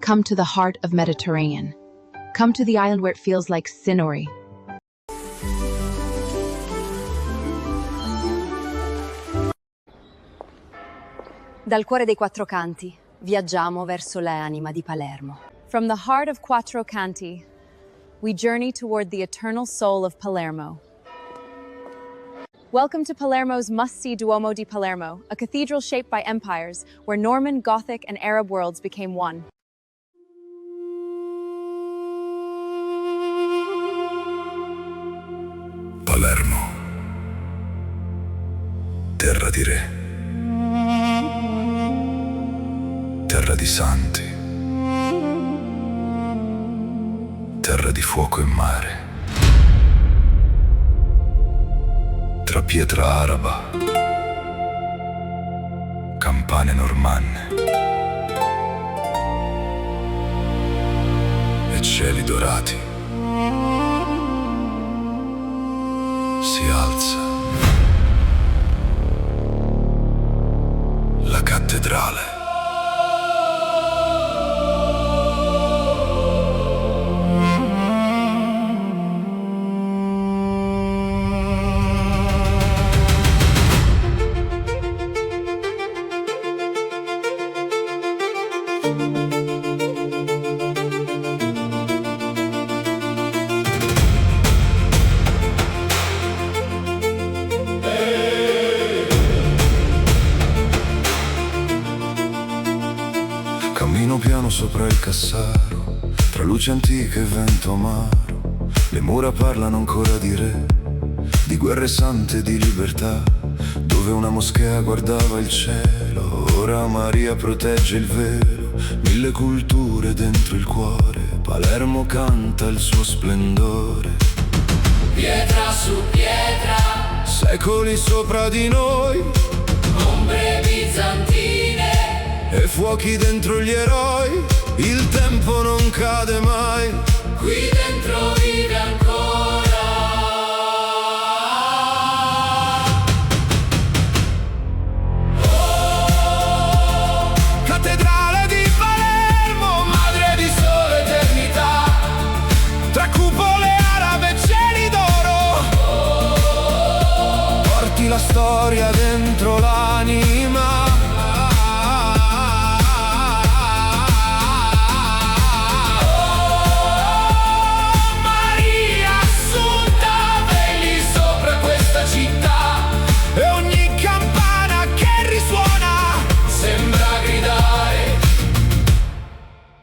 Come to the heart of Mediterranean. Come to the island where it feels like Sinori. Dal cuore dei Quattro Canti, viaggiamo verso l'anima di Palermo. From the heart of Quattro Canti, we journey toward the eternal soul of Palermo. Welcome to Palermo's must-see Duomo di Palermo, a cathedral shaped by empires, where Norman, Gothic, and Arab worlds became one. Palermo, terra di re, terra di santi, terra di fuoco e mare, tra pietra araba, campane normanne e cieli dorati. Si alza la cattedrale. Cammino piano sopra il Cassaro, tra luci antiche e vento amaro. Le mura parlano ancora di re, di guerre sante, di libertà. Dove una moschea guardava il cielo, ora Maria protegge il velo. Mille culture dentro il cuore, Palermo canta il suo splendore. Pietra su pietra, Secoli sopra di noi, ombre bizantine, e fuochi dentro gli eroi. Il tempo non cade mai, qui dentro vive ancora. oh, cattedrale di Palermo, madre di sole eternità, tra cupole arabe e cieli d'oro. Porti la storia dentro l'anima.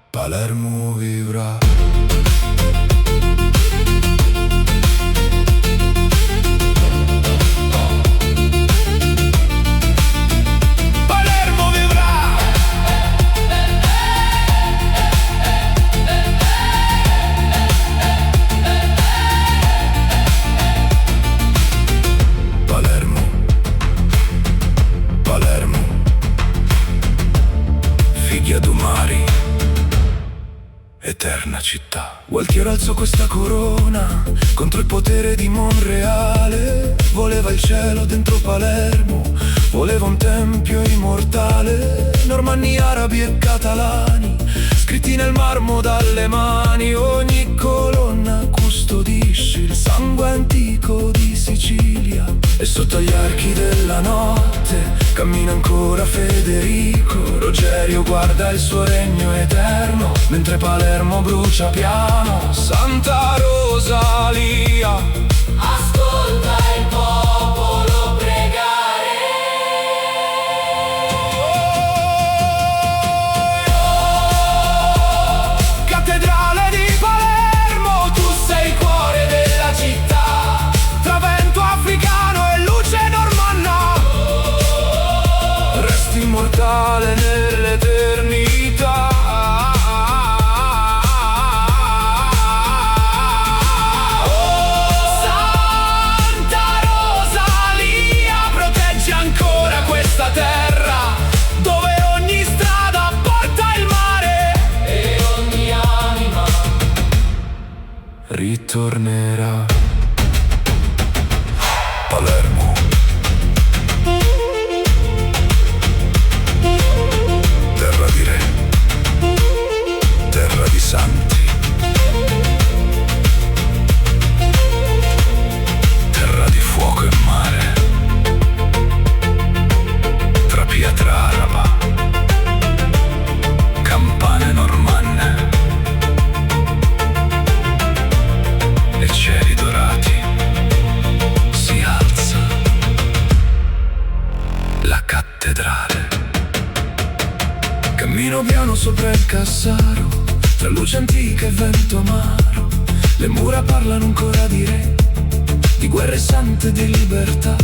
Palermo vivrà. Palermo vivrà. Palermo, Palermo, figlia d'Umari, eterna città. Gualtiero alzò questa corona contro il potere di Monreale. Voleva il cielo dentro Palermo, voleva un tempio immortale. Normanni, arabi e catalani, scritti nel marmo dalle mani. Ogni colonna custodisce il sangue antico di Sicilia. E sotto gli archi della notte cammina ancora Federico. Rogerio guarda il suo regno eterno, mentre Palermo brucia piano. Santa Rosalia, Ascolta il popolo pregare. cattedrale di Palermo, tu sei il cuore della città, tra vento africano e luce normanna. Resti immortale nell'eternità. Ritornerà. Palermo, terra di re, Santi. Terra di fuoco e mare, tra pietra araba, campane normanne e cieli dorati. Si alza la cattedrale. Cammino piano sopra il Cassaro, tra luce antica e vento amaro. Le mura parlano ancora di re, di guerre sante e di libertà,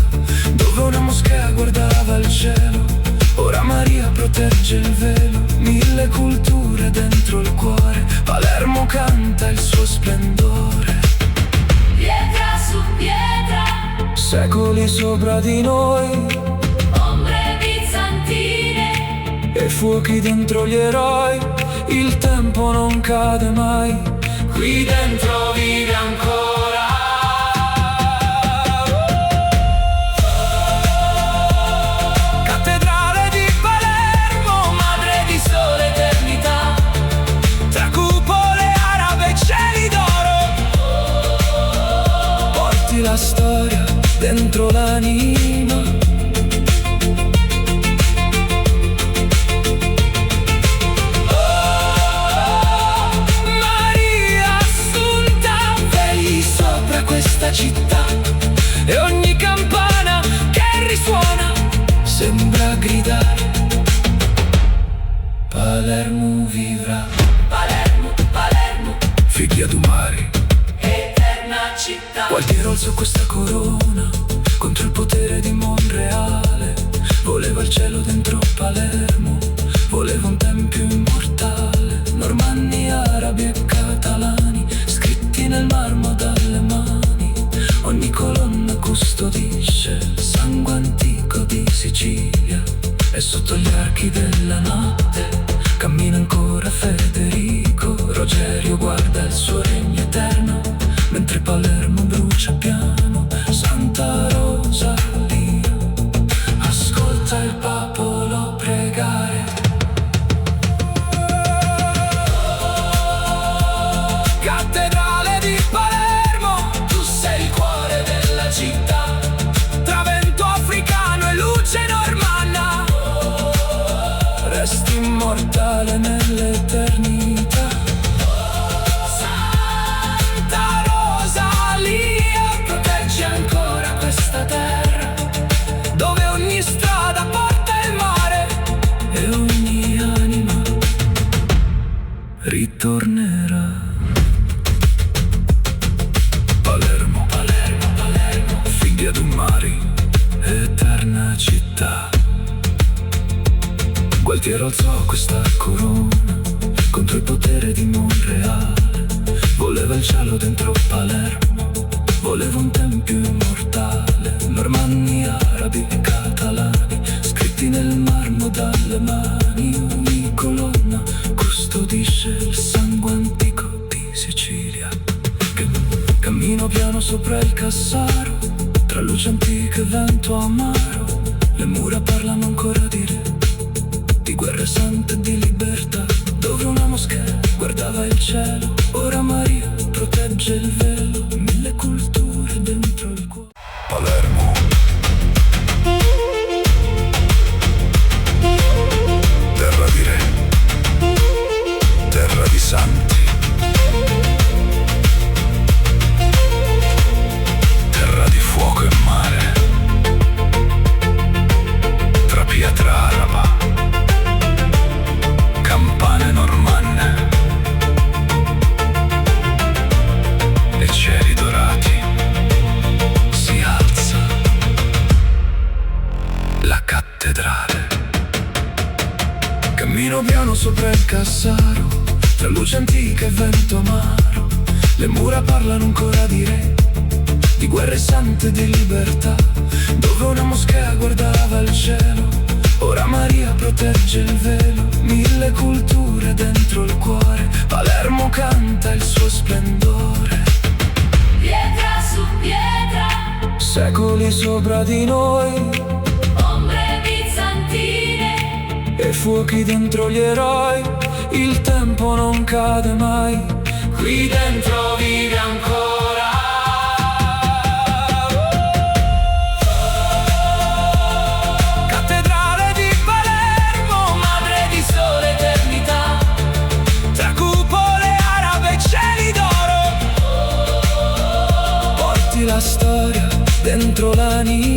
dove una moschea guardava il cielo. Ora Maria protegge il velo, mille culture dentro il cuore. Palermo canta il suo splendore. Pietra su pietra, Secoli sopra di noi ombre bizantine, e fuochi dentro gli eroi. Il tempo non cade mai, qui dentro vive ancora. Cattedrale di Palermo, madre di sole eternità, tra cupole arabe e cieli d'oro. Porti la storia dentro l'anima. Questa città e ogni campana che risuona sembra gridare: Palermo vivrà, Palermo, Palermo, figlia d'Umari. eterna città. Gualtiero alzò questa corona contro il potere di Monreale. Voleva il cielo dentro Palermo, voleva un tempio immortale. Normanni, arabi e catalani, scritti nel marmo dalle mani. Ogni colonna custodisce il sangue antico di Sicilia. E sotto gli archi della notte cammina ancora Federico. Rogerio guarda il suo regno eterno, mentre Palermo brucia piano. Santa Rosalia ascolta il popolo pregare. Cattedrale di Palermo, tu sei il cuore della città, tra vento africano e luce normanna. Resti immortale nell'eternità. Santa Rosalia protegge ancora questa terra, dove ogni strada porta il mare e ogni anima ritornerà. Palermo, Palermo, Palermo, figlia d'Umari, eterna città. Gualtiero alzò questa corona contro il potere di Monreale. Voleva il cielo dentro Palermo, voleva un tempio immortale. Normanni, arabi e catalani, scritti nel marmo dalle mani. Ogni colonna custodisce il sangue antico di Sicilia. Cammino piano sopra il Cassaro, tra luce antica e vento amaro. Le mura parlano ancora di re, di guerre sante e di libertà, dove una moschea guardava il cielo. Ora Maria protegge il velo, mille culture dentro il cuore. Palermo, terra di re, terra di santi, terra di fuoco e mare, tra pietra araba, campane normanne e cieli dorati. Si alza la cattedrale. Cammino piano sopra il Cassaro, tra luce antica e vento amaro. Le mura parlano ancora di re, di guerre sante e di libertà, dove una moschea guardava il cielo. Ora Maria protegge il velo, mille culture dentro il cuore. Palermo canta il suo splendore. Pietra su pietra, Secoli sopra di noi ombre bizantine, e fuochi dentro gli eroi. il tempo non cade mai, qui dentro vive ancora. Cattedrale di Palermo, madre di sole eternità, tra cupole arabe e cieli d'oro, porti la storia dentro l'anima